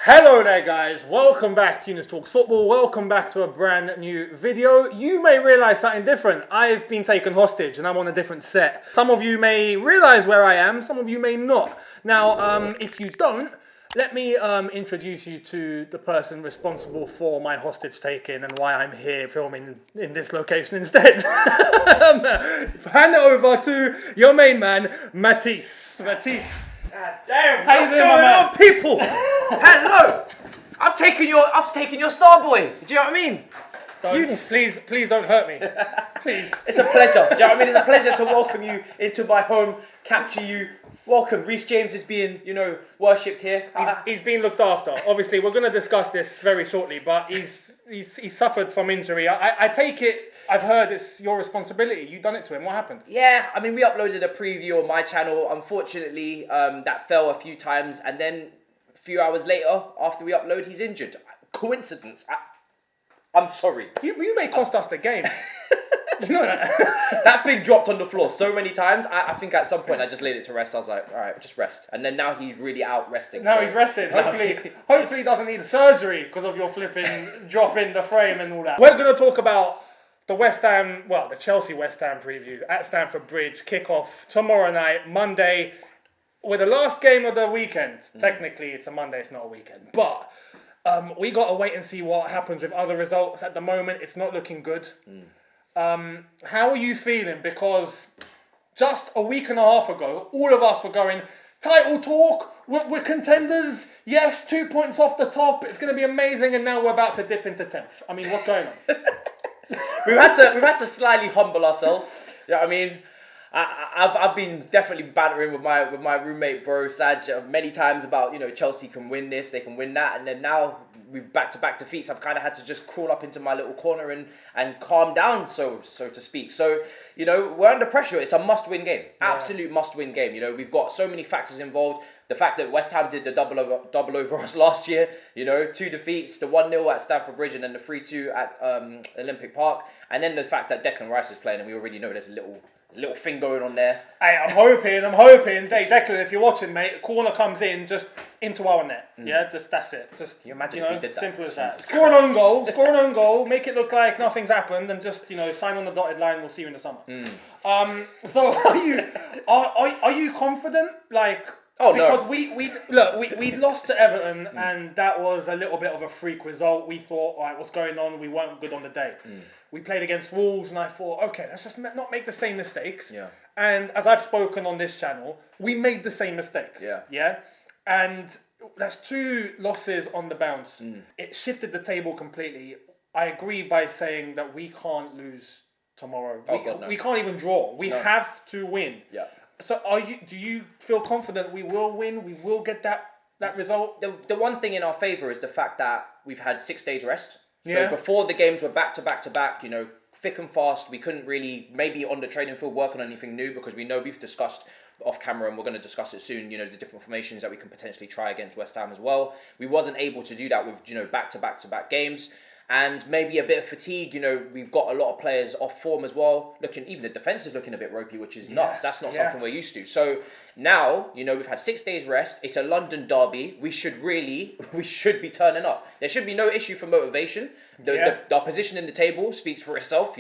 Hello there guys, welcome back to Younes Talks Football, welcome back to a brand new video. You may realise something different. I've been taken hostage and I'm on a different set. Some of you may realise where I am, some of you may not. Now, if you don't, let me introduce you to the person responsible for my hostage taking and why I'm here filming in this location instead. Hand it over to your main man, Matisse. God damn, How you what's doing, going my man? on, people? Hello. I've taken your star boy. Do you know what I mean? Younes, please don't hurt me. Please. It's a pleasure. Do you know what I mean? It's a pleasure to welcome you into my home, capture you. Welcome. Reece James is being, worshipped here. He's been looked after. Obviously, we're going to discuss this very shortly, but he's suffered from injury. I take it, I've heard it's your responsibility. You done it to him. What happened? Yeah, I mean, we uploaded a preview on my channel. Unfortunately, that fell a few times, and then a few hours later, after we upload, he's injured. Coincidence? I'm sorry. You may cost us the game. You know that? That thing dropped on the floor so many times. I think at some point I just laid it to rest. I was like, all right, just rest. And then now he's really out resting. Now he's resting. Hopefully he doesn't need surgery because of your flipping drop in the frame and all that. We're going to talk about the Chelsea West Ham preview at Stamford Bridge. Kickoff tomorrow night, Monday, with the last game of the weekend. Technically, it's a Monday, it's not a weekend. But we got to wait and see what happens with other results. At the moment, it's not looking good. How are you feeling? Because just a week and a half ago, all of us were going, title talk, we're contenders, yes, 2 points off the top, it's going to be amazing, and now we're about to dip into 10th. I mean, what's going on? We've had to slightly humble ourselves. You know what I mean? I've been definitely bantering with my roommate bro Saj many times about Chelsea can win this, they can win that, and then now we've back-to-back defeats. I've kind of had to just crawl up into my little corner and calm down, so to speak. So we're under pressure. It's a must-win game, absolute must-win game. We've got so many factors involved. The fact that West Ham did the double over us last year, 2 defeats, the 1-0 at Stamford Bridge and then the 3-2 at Olympic Park, and then the fact that Declan Rice is playing, and we already know there's a little thing going on there. Hey, I'm hoping, hey Declan, if you're watching, mate, a corner comes in just into our net. Yeah, that's it. Just Can you imagine if he did that? Simple as that. Jesus Score an own goal, make it look like nothing's happened, and just sign on the dotted line. We'll see you in the summer. So are you confident? Oh, because no. we lost to Everton, and that was a little bit of a freak result. We thought, right, what's going on? We weren't good on the day. We played against Wolves, and I thought, okay, let's just not make the same mistakes. Yeah. And as I've spoken on this channel, we made the same mistakes. Yeah. Yeah. And that's 2 losses on the bounce. It shifted the table completely. I agree by saying that we can't lose tomorrow. We can't even draw. We have to win. Yeah. So do you feel confident we will win? We will get that result? The one thing in our favour is the fact that we've had 6 days rest. So before the games were back to back, thick and fast. We couldn't really, maybe on the training field, work on anything new because we know we've discussed off camera and we're going to discuss it soon, the different formations that we can potentially try against West Ham as well. We wasn't able to do that with, back to back games. And maybe a bit of fatigue, we've got a lot of players off form as well. Even the defence is looking a bit ropey, which is nuts. That's not something we're used to. So now, we've had 6 days rest. It's a London derby. We should be turning up. There should be no issue for motivation. Our position in the table speaks for itself,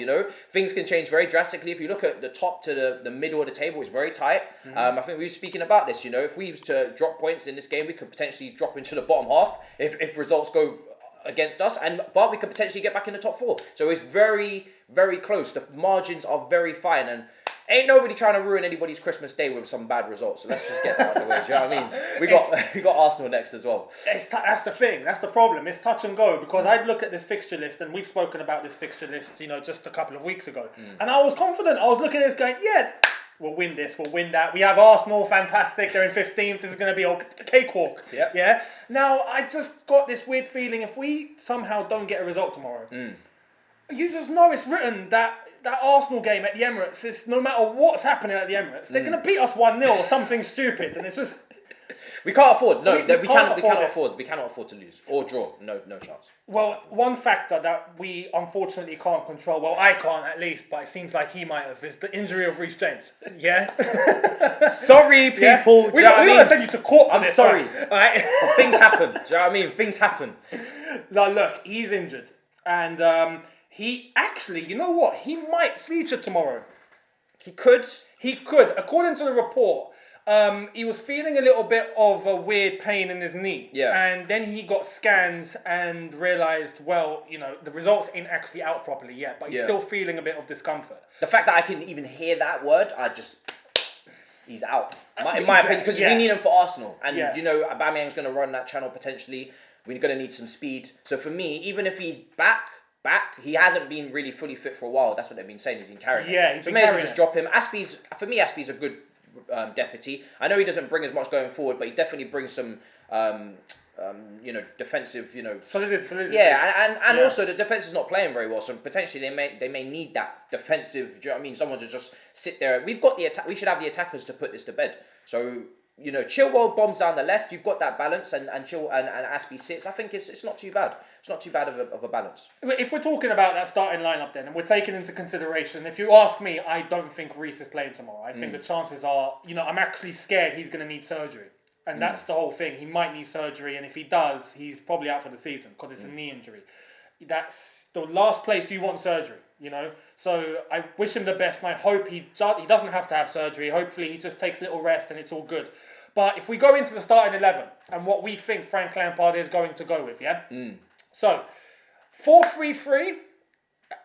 Things can change very drastically. If you look at the top to the middle of the table, it's very tight. I think we were speaking about this, if we was to drop points in this game, we could potentially drop into the bottom half if results go against us, but we could potentially get back in the top 4. So it's very, very close. The margins are very fine, and ain't nobody trying to ruin anybody's Christmas day with some bad results. So let's just get that out of the way. Do you know what I mean? We got Arsenal next as well. That's the thing. That's the problem. It's touch and go because I'd look at this fixture list, and we've spoken about this fixture list, just a couple of weeks ago, and I was confident. I was looking at this going, we'll win this, we'll win that. We have Arsenal, fantastic. They're in 15th. This is going to be a cakewalk. Yep. Yeah. Now, I just got this weird feeling if we somehow don't get a result tomorrow, you just know it's written that Arsenal game at the Emirates is no matter what's happening at the Emirates, they're going to beat us 1-0 or something stupid. And it's just... We can't afford. No, we cannot it. afford. We cannot afford to lose or draw. No chance. Well, one factor that we unfortunately can't control, well, I can't at least, but it seems like he might have, is the injury of Reece James. Yeah? Sorry, people. We're going to send you to court for I'm this. sorry. Right? Things happen. Do you know what I mean? Things happen. Now, look, he's injured. And he actually, you know what? He might feature tomorrow. He could. According to the report, he was feeling a little bit of a weird pain in his knee. Yeah. And then he got scans and realised, well, you know, the results ain't actually out properly yet, but he's still feeling a bit of discomfort. The fact that I can even hear that word, he's out. In my opinion, because we need him for Arsenal. And, you know, Aubameyang's going to run that channel potentially. We're going to need some speed. So for me, even if he's back, he hasn't been really fully fit for a while. That's what they've been saying. He's been carrying it. So may as well just drop him. For me, Aspie's a good deputy. I know he doesn't bring as much going forward, but he definitely brings some, you know, defensive, you know, solidity. Yeah, and also the defense is not playing very well, so potentially they may need that defensive. Do you know what I mean? Someone to just sit there. We've got the attack. We should have the attackers to put this to bed. So, you know, Chilwell bombs down the left. You've got that balance, and Aspie sits. I think it's not too bad. It's not too bad of a balance. If we're talking about that starting lineup, then, and we're taking into consideration, if you ask me, I don't think Reece is playing tomorrow. I think the chances are, you know, I'm actually scared he's going to need surgery, and that's the whole thing. He might need surgery, and if he does, he's probably out for the season because it's a knee injury. That's the last place you want surgery, you know. So I wish him the best, and I hope he doesn't have to have surgery. Hopefully, he just takes a little rest, and it's all good. But if we go into the starting 11 and what we think Frank Lampard is going to go with, So 4-3-3,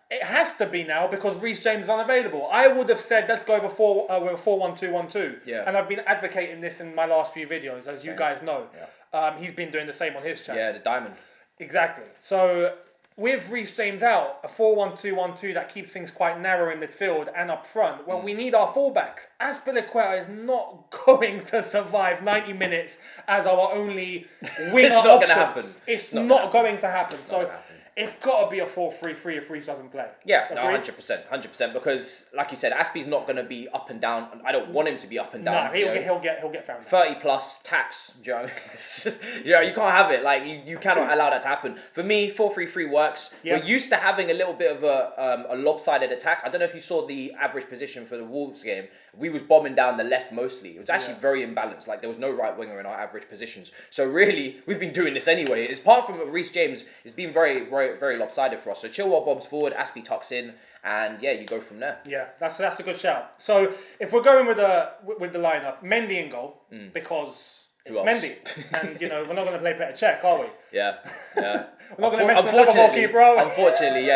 it has to be now because Reece James is unavailable. I would have said let's go with 4-1-2-1-2. Yeah. And I've been advocating this in my last few videos, as you guys know. Yeah. He's been doing the same on his channel. Yeah, the diamond. Exactly. So with Reece James out, a 4-1-2-1-2 that keeps things quite narrow in midfield and up front, well, we need our fullbacks. Azpilicueta is not going to survive 90 minutes as our only winger It's not going to happen. It's not going to happen. So it's got to be a 4-3-3 if Reece doesn't play. Yeah, no, 100%, because like you said, Aspie's not going to be up and down. I don't want him to be up and down. No, he'll get found. 30 plus tax. Do you know what I mean? It's just, you know, you can't have it. Like you cannot allow that to happen. For me, 4-3-3 works. Yeah. We're used to having a little bit of a lopsided attack. I don't know if you saw the average position for the Wolves game. We was bombing down the left mostly. It was actually very imbalanced. Like there was no right winger in our average positions. So really, we've been doing this anyway. It's apart from Reece James, it's been very, very, very lopsided for us. So Chilwell bombs forward, Aspie tucks in, and you go from there. Yeah, that's a good shout. So if we're going with the lineup, Mendy in goal because it's Mendy, and you know we're not going to play Petr Cech, are we? Yeah. We're not going to mention another goalkeeper, are we? Unfortunately,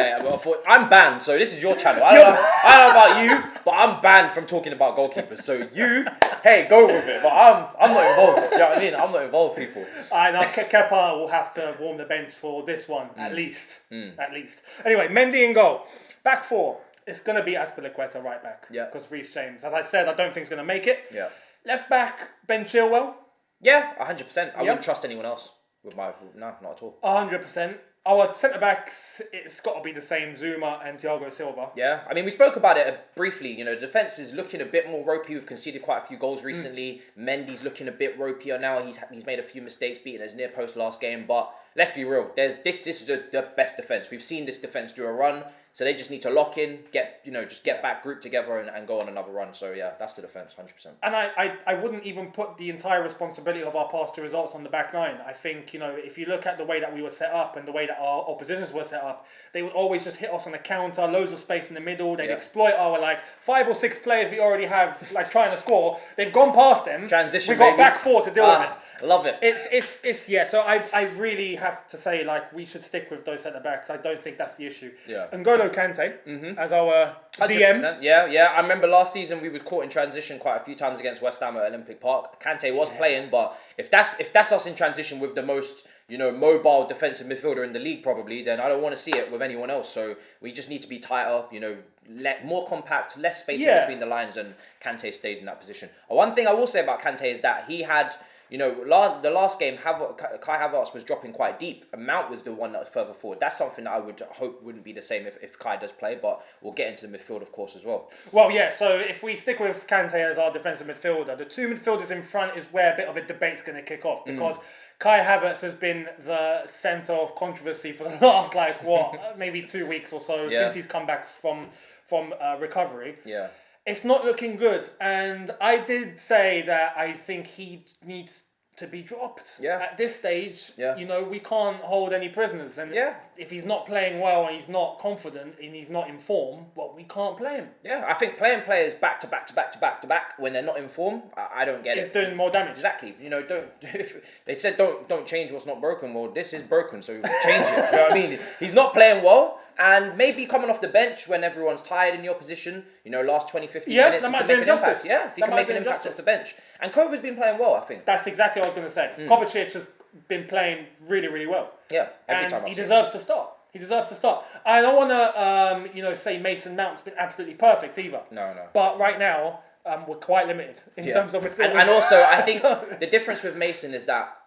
I'm banned. So this is your channel. I don't know about you, but I'm banned from talking about goalkeepers. So you, hey, go with it. But I'm not involved. You know what I mean? I'm not involved, people. Now Kepa will have to warm the bench for this one at least. At least. Anyway, Mendy in goal. Back four. It's going to be Azpilicueta right back. Yeah. Because Reece James, as I said, I don't think he's going to make it. Yeah. Left back, Ben Chilwell. Yeah, 100%. I wouldn't trust anyone else with my... No, not at all. 100%. Our centre-backs, it's got to be the same, Zuma and Thiago Silva. Yeah, I mean, we spoke about it briefly. You know, defence is looking a bit more ropey. We've conceded quite a few goals recently. Mendy's looking a bit ropier now. He's made a few mistakes, beating his near post last game. But let's be real. This is the best defence. We've seen this defence do a run. So they just need to lock in, just get back, group together and go on another run. So yeah, that's the defence, 100%. And I wouldn't even put the entire responsibility of our past two results on the back line. I think, you know, if you look at the way that we were set up and the way that our oppositions were set up, they would always just hit us on the counter, loads of space in the middle. They'd exploit our 5 or 6 players we already have trying to score. They've gone past them. Transition. We've got back 4 to deal with it. Love it. It's yeah. So I really have to say we should stick with those centre backs. I don't think that's the issue. Yeah. N'Golo Kante as our 100%. DM. Yeah. I remember last season we was caught in transition quite a few times against West Ham at Olympic Park. Kante was playing, but if that's us in transition with the most mobile defensive midfielder in the league probably, then I don't want to see it with anyone else. So we just need to be tighter. More compact, less space in between the lines, and Kante stays in that position. One thing I will say about Kante is that he had the last game, Kai Havertz was dropping quite deep, and Mount was the one that was further forward. That's something that I would hope wouldn't be the same if Kai does play, but we'll get into the midfield, of course, as well. Well, yeah, so if we stick with Kante as our defensive midfielder, the two midfielders in front is where a bit of a debate's going to kick off, because Kai Havertz has been the centre of controversy for the last, maybe 2 weeks or so, since he's come back from recovery. Yeah. It's not looking good, and I did say that I think he needs to be dropped. Yeah. At this stage, Yeah. we can't hold any prisoners, and if he's not playing well and he's not confident and he's not in form, well, we can't play him. Yeah, I think playing players back to back when they're not in form, I don't get it. It's doing more damage. Exactly. If they said don't change what's not broken. Well, this is broken, so change it. You know what I mean? He's not playing well. And maybe coming off the bench when everyone's tired in the opposition, last 20, 15 minutes, that he might can do make him an impact. justice. Yeah, if he can make an impact off the bench. And Kova's been playing well, I think. That's exactly what I was going to say. Kovacic has been playing really, really well. Yeah, every and time he deserves to start. He deserves to start. I don't want to, say Mason Mount's been absolutely perfect either. No. But right now, we're quite limited in terms of midfielders. And also, I think the difference with Mason is that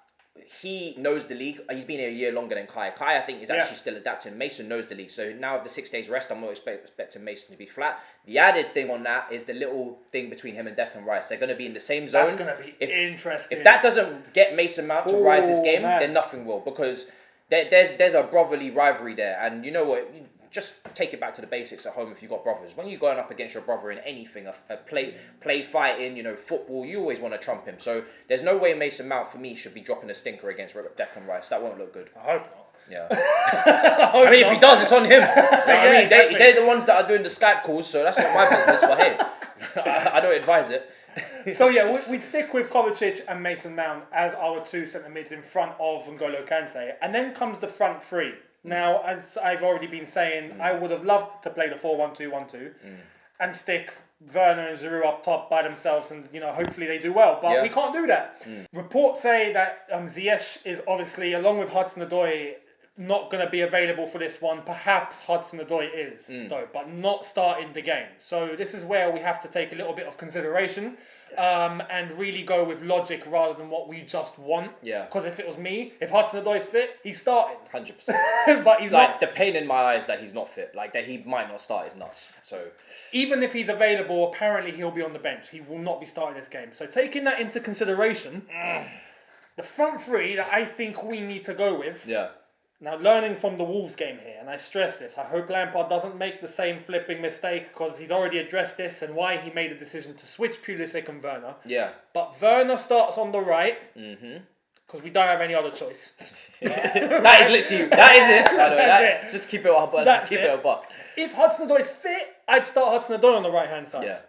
he knows the league. He's been here a year longer than Kai. Kai, I think, is actually still adapting. Mason knows the league. So now with the 6 days rest, I'm not expecting Mason to be flat. The added thing on that is the little thing between him and Declan Rice. They're going to be in the same zone. That's going to be interesting. If that doesn't get Mason Mount to rise his game, then nothing will. Because there's a brotherly rivalry there. And you know what? Just take it back to the basics at home if you've got brothers. When you're going up against your brother in anything, a play fighting, football, you always want to trump him. So there's no way Mason Mount, for me, should be dropping a stinker against Declan Rice. That won't look good. I hope not. Yeah. I mean, if he does, it's on him. You know what I mean? Exactly. They're the ones that are doing the Skype calls, so that's not my business. But hey, I don't advise it. So yeah, we'd stick with Kovacic and Mason Mount as our two centre mids in front of N'Golo Kante. And then comes the front three. Now, as I've already been saying, I would have loved to play the 4-1-2-1-2 and stick Werner and Giroud up top by themselves, and hopefully they do well. But we can't do that. Reports say that Ziyech is obviously, along with Hudson-Odoi, not going to be available for this one. Perhaps Hudson-Odoi is, though, but not starting the game. So this is where we have to take a little bit of consideration and really go with logic rather than what we just want. Yeah. Because if it was me, if Hudson-Odoi's fit, he's starting. 100%. But he's not. The pain in my eyes that he's not fit, that he might not start, is nuts. So even if he's available, apparently he'll be on the bench. He will not be starting this game. So taking that into consideration, the front three that I think we need to go with. Yeah. Now, learning from the Wolves game here, and I stress this, I hope Lampard doesn't make the same flipping mistake, because he's already addressed this and why he made a decision to switch Pulisic and Werner. Yeah. But Werner starts on the right, because we don't have any other choice. That is literally, that is it. That's it. Just keep it up, That's keep it. it a buck. If Hudson-Odoi's fit, I'd start Hudson-Odoi on the right-hand side. Yeah.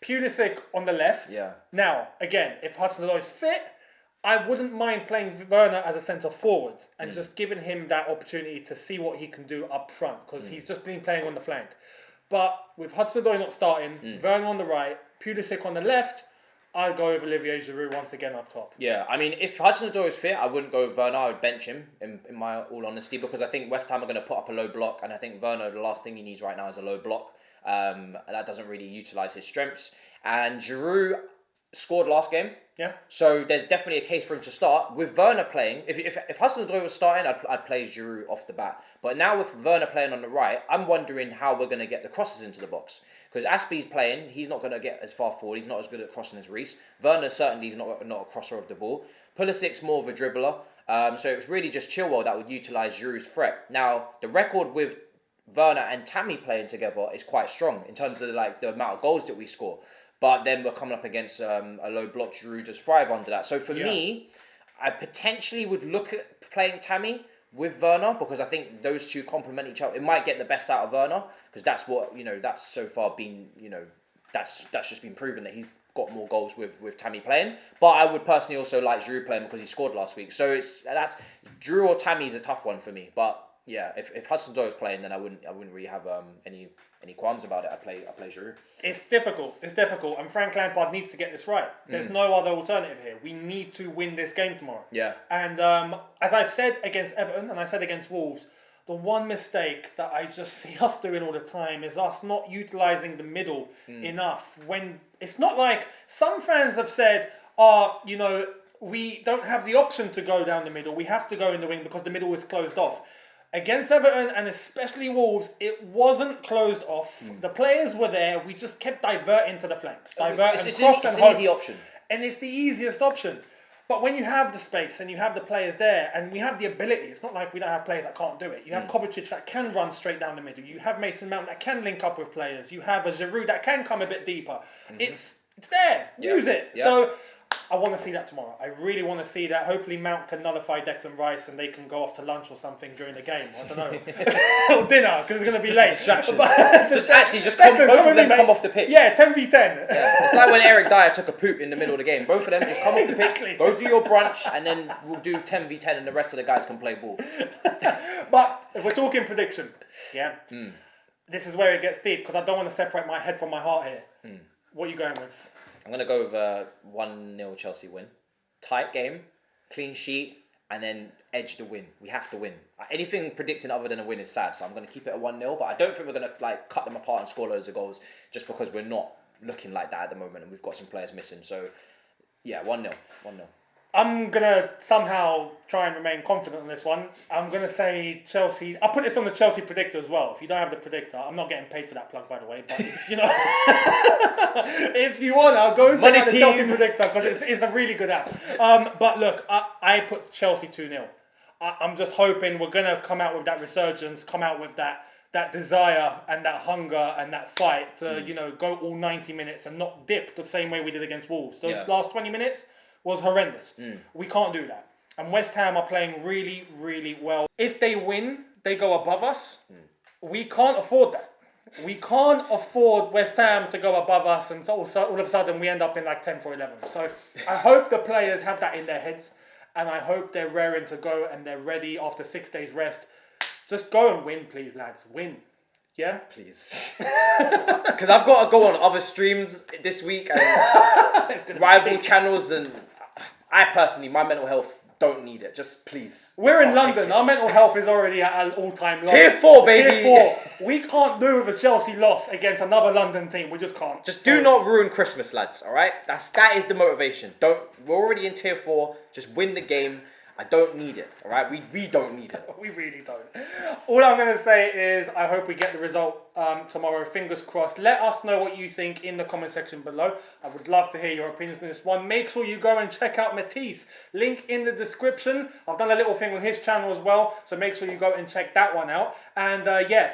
Pulisic on the left. Yeah. Now, again, if Hudson-Odoi's fit, I wouldn't mind playing Werner as a centre forward and just giving him that opportunity to see what he can do up front, because he's just been playing on the flank. But with Hudson-Odoi not starting, Werner on the right, Pulisic on the left, I'd go with Olivier Giroud once again up top. Yeah, I mean, if Hudson-Odoi is fit, I wouldn't go with Werner. I would bench him, in my all honesty, because I think West Ham are going to put up a low block, and I think Werner, the last thing he needs right now is a low block. And that doesn't really utilise his strengths. And Giroud scored last game. Yeah. So there's definitely a case for him to start. With Werner playing, if Hudson-Odoi was starting, I'd play Giroud off the bat. But now with Werner playing on the right, I'm wondering how we're going to get the crosses into the box. Because Aspie's playing, he's not going to get as far forward. He's not as good at crossing as Reece. Werner certainly is not a crosser of the ball. Pulisic's more of a dribbler. So it was really just Chilwell that would utilise Giroud's threat. Now, the record with Werner and Tammy playing together is quite strong in terms of the amount of goals that we score. But then we're coming up against a low block. Giroud does thrive under that. So for me, I potentially would look at playing Tammy with Werner, because I think those two complement each other. It might get the best out of Werner, because that's what, that's so far been, that's just been proven that he's got more goals with Tammy playing. But I would personally also like Giroud playing because he scored last week. So that's Giroud or Tammy is a tough one for me. But yeah, if Hudson-Odoi was playing, then I wouldn't really have any qualms about it. I play Giroud. It's difficult, and Frank Lampard needs to get this right. There's no other alternative here. We need to win this game tomorrow. Yeah. And as I've said against Everton, and I said against Wolves, the one mistake that I just see us doing all the time is us not utilising the middle enough. When it's not like some fans have said, we don't have the option to go down the middle. We have to go in the wing because the middle is closed off. Against Everton and especially Wolves, it wasn't closed off. The players were there. We just kept diverting to the flanks. It's an easy option. And it's the easiest option. But when you have the space and you have the players there and we have the ability, it's not like we don't have players that can't do it. You have Kovacic that can run straight down the middle. You have Mason Mount that can link up with players. You have a Giroud that can come a bit deeper. It's there. Use it. Yeah. So I want to see that tomorrow. I really want to see that. Hopefully Mount can nullify Declan Rice and they can go off to lunch or something during the game. I don't know. Or dinner, because it's going to be late. Distraction. Both of them come off the pitch. Yeah, 10v10. Yeah. It's like when Eric Dyer took a poop in the middle of the game. Both of them just come off the pitch, go do your brunch, and then we'll do 10v10 and the rest of the guys can play ball. But if we're talking prediction, this is where it gets deep, because I don't want to separate my head from my heart here. What are you going with? I'm going to go with a 1-0 Chelsea win. Tight game, clean sheet, and then edge the win. We have to win. Anything predicting other than a win is sad, so I'm going to keep it at 1-0, but I don't think we're going to cut them apart and score loads of goals just because we're not looking like that at the moment and we've got some players missing. So, yeah, 1-0. 1-0. I'm going to somehow try and remain confident on this one. I'm going to say Chelsea. I'll put this on the Chelsea predictor as well. If you don't have the predictor, I'm not getting paid for that plug, by the way. But if, if you want, I'll go and check out the Chelsea predictor because it's a really good app. But look, I put Chelsea 2-0. I'm just hoping we're going to come out with that resurgence, come out with that desire and that hunger and that fight to, go all 90 minutes and not dip the same way we did against Wolves. Those last 20 minutes was horrendous. We can't do that. And West Ham are playing really, really well. If they win, they go above us. We can't afford that. We can't afford West Ham to go above us and so all of a sudden we end up in 10 for 11. So I hope the players have that in their heads and I hope they're raring to go and they're ready after 6 days rest. Just go and win, please, lads. Win. Yeah? Please. Because I've got to go on other streams this week and rival channels, and I personally, my mental health don't need it. Just please. We're in London. Our mental health is already at an all-time low. Tier 4, baby. Tier 4. We can't do with a Chelsea loss against another London team. We just can't. Do not ruin Christmas, lads. All right? That is the motivation. We're already in tier 4. Just win the game. I don't need it, all right? We don't need it. We really don't. All I'm going to say is I hope we get the result tomorrow. Fingers crossed. Let us know what you think in the comment section below. I would love to hear your opinions on this one. Make sure you go and check out Matisse. Link in the description. I've done a little thing on his channel as well, so make sure you go and check that one out. And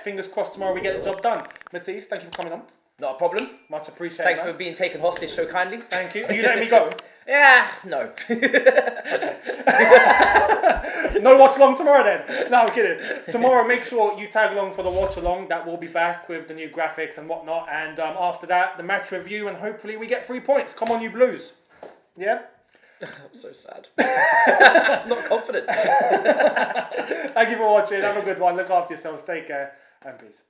fingers crossed tomorrow we get the job done. Matisse, thank you for coming on. Not a problem. Much appreciated. Thanks for being taken hostage so kindly. Thank you. Are you letting me go? Yeah, no. No watch along tomorrow then. No, I'm kidding. Tomorrow, make sure you tag along for the watch along. That will be back with the new graphics and whatnot. And after that, the match review, and hopefully we get 3 points. Come on, you Blues. Yeah? I'm so sad. I'm not confident. Thank you for watching. Have a good one. Look after yourselves. Take care and peace.